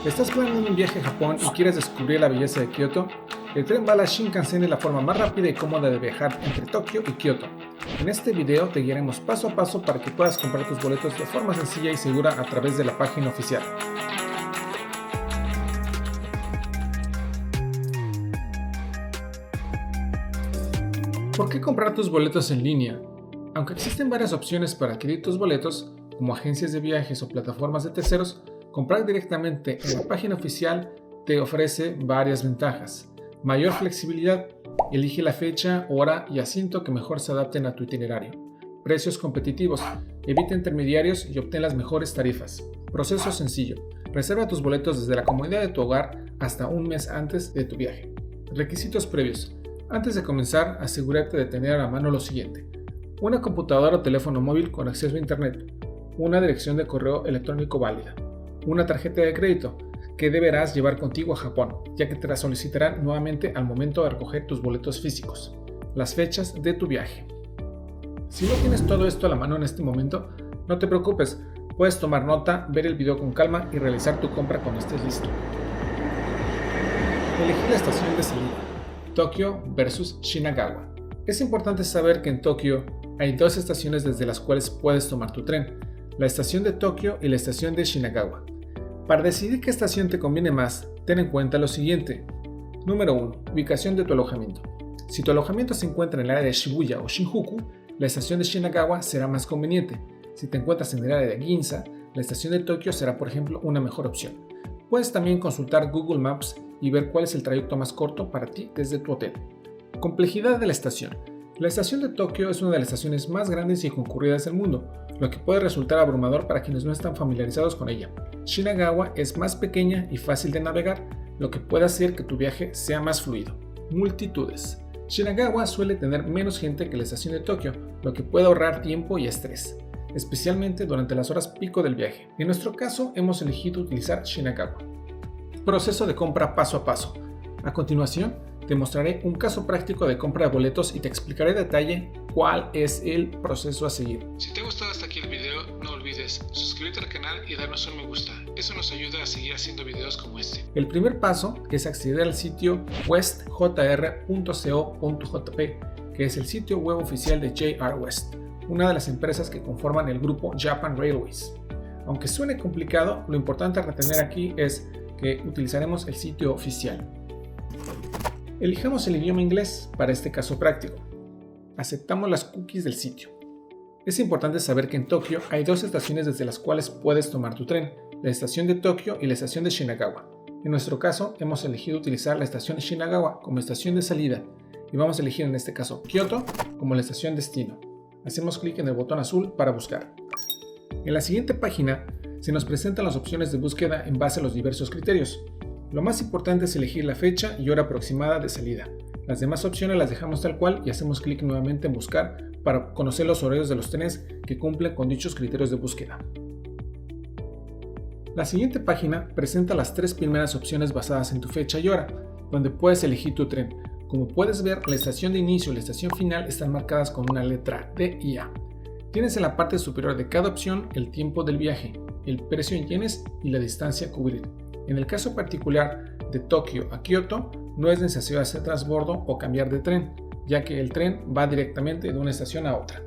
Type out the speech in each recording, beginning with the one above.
¿Estás planeando un viaje a Japón y quieres descubrir la belleza de Kioto? El tren bala Shinkansen es la forma más rápida y cómoda de viajar entre Tokio y Kioto. En este video te guiaremos paso a paso para que puedas comprar tus boletos de forma sencilla y segura a través de la página oficial. ¿Por qué comprar tus boletos en línea? Aunque existen varias opciones para adquirir tus boletos, como agencias de viajes o plataformas de terceros, comprar directamente en la página oficial te ofrece varias ventajas. Mayor flexibilidad, elige la fecha, hora y asiento que mejor se adapten a tu itinerario. Precios competitivos, evita intermediarios y obtén las mejores tarifas. Proceso sencillo, reserva tus boletos desde la comodidad de tu hogar hasta un mes antes de tu viaje. Requisitos previos. Antes de comenzar, asegúrate de tener a la mano lo siguiente: una computadora o teléfono móvil con acceso a internet, una dirección de correo electrónico válida, una tarjeta de crédito que deberás llevar contigo a Japón, ya que te la solicitarán nuevamente al momento de recoger tus boletos físicos, las fechas de tu viaje. Si no tienes todo esto a la mano en este momento, no te preocupes, puedes tomar nota, ver el video con calma y realizar tu compra cuando estés listo. Elegir la estación de salida: Tokio versus Shinagawa. Es importante saber que en Tokio hay dos estaciones desde las cuales puedes tomar tu tren, la estación de Tokio y la estación de Shinagawa. Para decidir qué estación te conviene más, ten en cuenta lo siguiente. Número 1. Ubicación de tu alojamiento. Si tu alojamiento se encuentra en el área de Shibuya o Shinjuku, la estación de Shinagawa será más conveniente. Si te encuentras en el área de Ginza, la estación de Tokio será, por ejemplo, una mejor opción. Puedes también consultar Google Maps y ver cuál es el trayecto más corto para ti desde tu hotel. Complejidad de la estación. La estación de Tokio es una de las estaciones más grandes y concurridas del mundo, lo que puede resultar abrumador para quienes no están familiarizados con ella. Shinagawa es más pequeña y fácil de navegar, lo que puede hacer que tu viaje sea más fluido. Multitudes. Shinagawa suele tener menos gente que la estación de Tokio, lo que puede ahorrar tiempo y estrés, especialmente durante las horas pico del viaje. En nuestro caso, hemos elegido utilizar Shinagawa. Proceso de compra paso a paso. A continuación, te mostraré un caso práctico de compra de boletos y te explicaré en detalle cuál es el proceso a seguir. Si te ha gustado hasta aquí el video, no olvides suscribirte al canal y darnos un me gusta. Eso nos ayuda a seguir haciendo videos como este. El primer paso es acceder al sitio westjr.co.jp, que es el sitio web oficial de JR West, una de las empresas que conforman el grupo Japan Railways. Aunque suene complicado, lo importante a retener aquí es que utilizaremos el sitio oficial. Elijamos el idioma inglés para este caso práctico. Aceptamos las cookies del sitio. Es importante saber que en Tokio hay dos estaciones desde las cuales puedes tomar tu tren, la estación de Tokio y la estación de Shinagawa. En nuestro caso, hemos elegido utilizar la estación de Shinagawa como estación de salida y vamos a elegir en este caso Kyoto como la estación destino. Hacemos clic en el botón azul para buscar. En la siguiente página se nos presentan las opciones de búsqueda en base a los diversos criterios. Lo más importante es elegir la fecha y hora aproximada de salida. Las demás opciones las dejamos tal cual y hacemos clic nuevamente en buscar para conocer los horarios de los trenes que cumplen con dichos criterios de búsqueda. La siguiente página presenta las tres primeras opciones basadas en tu fecha y hora, donde puedes elegir tu tren. Como puedes ver, la estación de inicio y la estación final están marcadas con una letra D y A. Tienes en la parte superior de cada opción el tiempo del viaje, el precio en yenes y la distancia a cubrir. En el caso particular de Tokio a Kyoto, no es necesario hacer transbordo o cambiar de tren, ya que el tren va directamente de una estación a otra.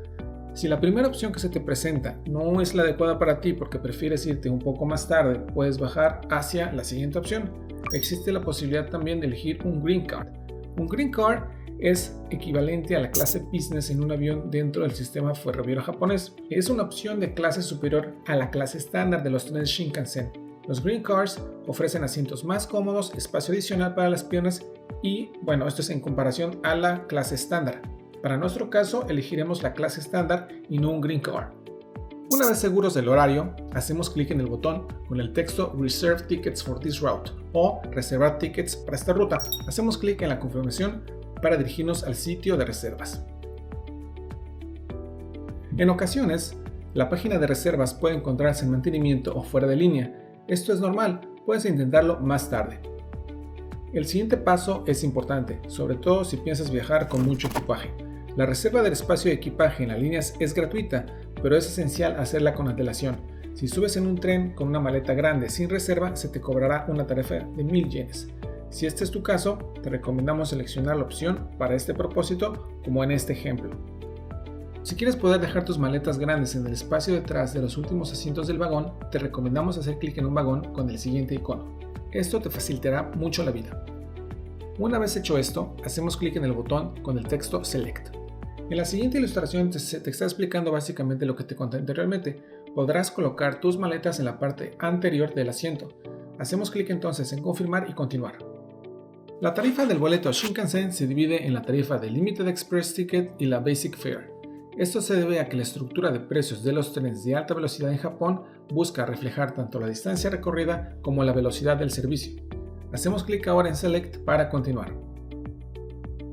Si la primera opción que se te presenta no es la adecuada para ti porque prefieres irte un poco más tarde, puedes bajar hacia la siguiente opción. Existe la posibilidad también de elegir un Green Card. Un Green Card es equivalente a la clase business en un avión dentro del sistema ferroviario japonés. Es una opción de clase superior a la clase estándar de los trenes Shinkansen. Los Green Cars ofrecen asientos más cómodos, espacio adicional para las piernas y, bueno, esto es en comparación a la clase estándar. Para nuestro caso, elegiremos la clase estándar y no un Green Car. Una vez seguros del horario, hacemos clic en el botón con el texto Reserve Tickets for this route o Reservar tickets para esta ruta. Hacemos clic en la confirmación para dirigirnos al sitio de reservas. En ocasiones, la página de reservas puede encontrarse en mantenimiento o fuera de línea. Esto es normal, puedes intentarlo más tarde. El siguiente paso es importante, sobre todo si piensas viajar con mucho equipaje. La reserva del espacio de equipaje en las líneas es gratuita, pero es esencial hacerla con antelación, Si subes en un tren con una maleta grande sin reserva, se te cobrará una tarifa de 1000 yenes. Si este es tu caso, te recomendamos seleccionar la opción para este propósito, como en este ejemplo. Si quieres poder dejar tus maletas grandes en el espacio detrás de los últimos asientos del vagón, te recomendamos hacer clic en un vagón con el siguiente icono. Esto te facilitará mucho la vida. Una vez hecho esto, hacemos clic en el botón con el texto Select. En la siguiente ilustración te está explicando básicamente lo que te conté anteriormente. Podrás colocar tus maletas en la parte anterior del asiento. Hacemos clic entonces en Confirmar y Continuar. La tarifa del boleto Shinkansen se divide en la tarifa de Limited Express Ticket y la Basic Fare. Esto se debe a que la estructura de precios de los trenes de alta velocidad en Japón busca reflejar tanto la distancia recorrida como la velocidad del servicio. Hacemos clic ahora en Select para continuar.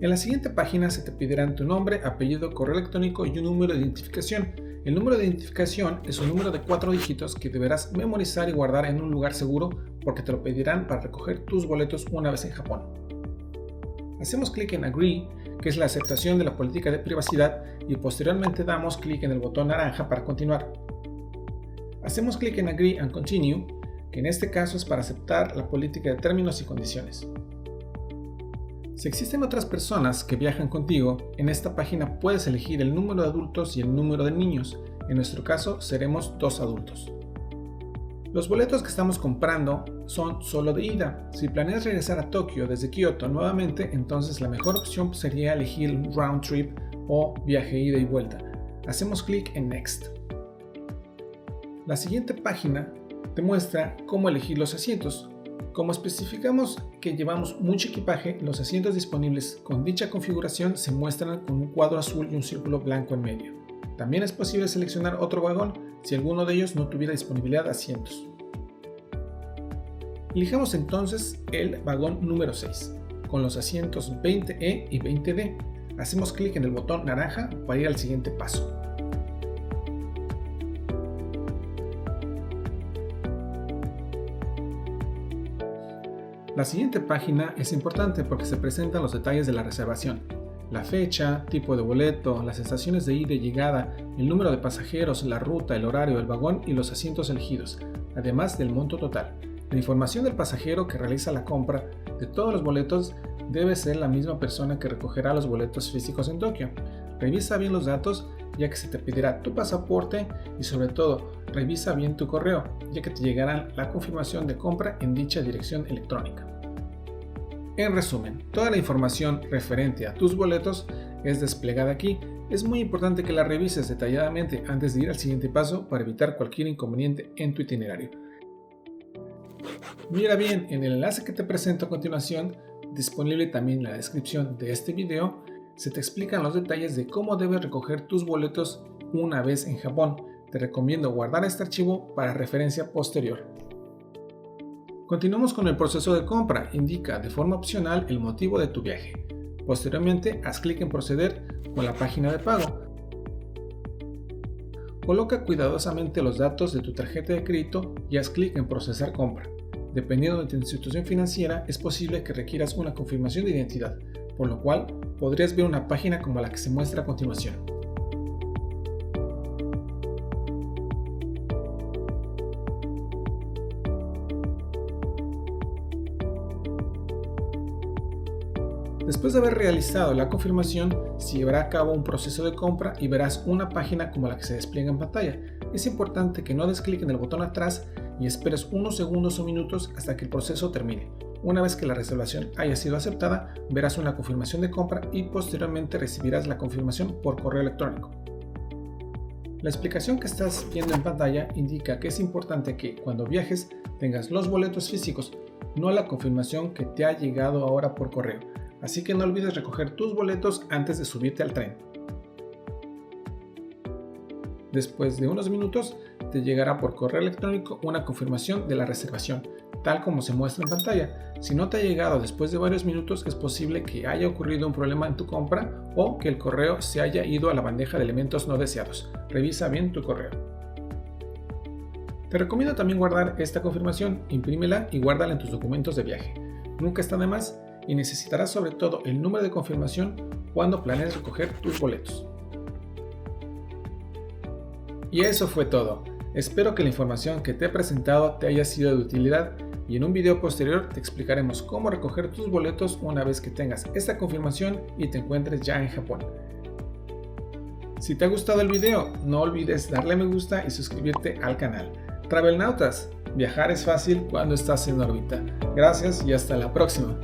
En la siguiente página se te pedirán tu nombre, apellido, correo electrónico y un número de identificación. El número de identificación es un número de 4 dígitos que deberás memorizar y guardar en un lugar seguro porque te lo pedirán para recoger tus boletos una vez en Japón. Hacemos clic en Agree, que es la aceptación de la política de privacidad, y posteriormente damos clic en el botón naranja para continuar. Hacemos clic en Agree and Continue, que en este caso es para aceptar la política de términos y condiciones. Si existen otras personas que viajan contigo, en esta página puedes elegir el número de adultos y el número de niños. En nuestro caso seremos 2 adultos. Los boletos que estamos comprando son solo de ida. Si planeas regresar a Tokio desde Kioto nuevamente, entonces la mejor opción sería elegir un round trip o viaje ida y vuelta. Hacemos clic en Next. La siguiente página te muestra cómo elegir los asientos. Como especificamos que llevamos mucho equipaje, los asientos disponibles con dicha configuración se muestran con un cuadro azul y un círculo blanco en medio. También es posible seleccionar otro vagón si alguno de ellos no tuviera disponibilidad de asientos. Elijamos entonces el vagón número 6, con los asientos 20E y 20D. Hacemos clic en el botón naranja para ir al siguiente paso. La siguiente página es importante porque se presentan los detalles de la reservación. La fecha, tipo de boleto, las estaciones de ida y llegada, el número de pasajeros, la ruta, el horario del vagón y los asientos elegidos, además del monto total. La información del pasajero que realiza la compra de todos los boletos debe ser la misma persona que recogerá los boletos físicos en Tokio. Revisa bien los datos ya que se te pedirá tu pasaporte y sobre todo revisa bien tu correo ya que te llegará la confirmación de compra en dicha dirección electrónica. En resumen, toda la información referente a tus boletos es desplegada aquí. Es muy importante que la revises detalladamente antes de ir al siguiente paso para evitar cualquier inconveniente en tu itinerario. Mira bien en el enlace que te presento a continuación, disponible también en la descripción de este video, se te explican los detalles de cómo debes recoger tus boletos una vez en Japón. Te recomiendo guardar este archivo para referencia posterior. Continuamos con el proceso de compra. Indica de forma opcional el motivo de tu viaje. Posteriormente, haz clic en Proceder con la página de pago. Coloca cuidadosamente los datos de tu tarjeta de crédito y haz clic en Procesar compra. Dependiendo de tu institución financiera, es posible que requieras una confirmación de identidad, por lo cual podrías ver una página como la que se muestra a continuación. Después de haber realizado la confirmación, se llevará a cabo un proceso de compra y verás una página como la que se despliega en pantalla. Es importante que no des clic en el botón atrás y esperes unos segundos o minutos hasta que el proceso termine. Una vez que la reservación haya sido aceptada, verás una confirmación de compra y posteriormente recibirás la confirmación por correo electrónico. La explicación que estás viendo en pantalla indica que es importante que cuando viajes tengas los boletos físicos, no la confirmación que te ha llegado ahora por correo. Así que no olvides recoger tus boletos antes de subirte al tren. Después de unos minutos te llegará por correo electrónico una confirmación de la reservación, tal como se muestra en pantalla. Si no te ha llegado después de varios minutos, es posible que haya ocurrido un problema en tu compra o que el correo se haya ido a la bandeja de elementos no deseados. Revisa bien tu correo. Te recomiendo también guardar esta confirmación, imprímela y guárdala en tus documentos de viaje. Nunca está de más y necesitarás sobre todo el número de confirmación cuando planees recoger tus boletos. Y eso fue todo. Espero que la información que te he presentado te haya sido de utilidad y en un video posterior te explicaremos cómo recoger tus boletos una vez que tengas esta confirmación y te encuentres ya en Japón. Si te ha gustado el video, no olvides darle me gusta y suscribirte al canal. Travelnautas, viajar es fácil cuando estás en órbita. Gracias y hasta la próxima.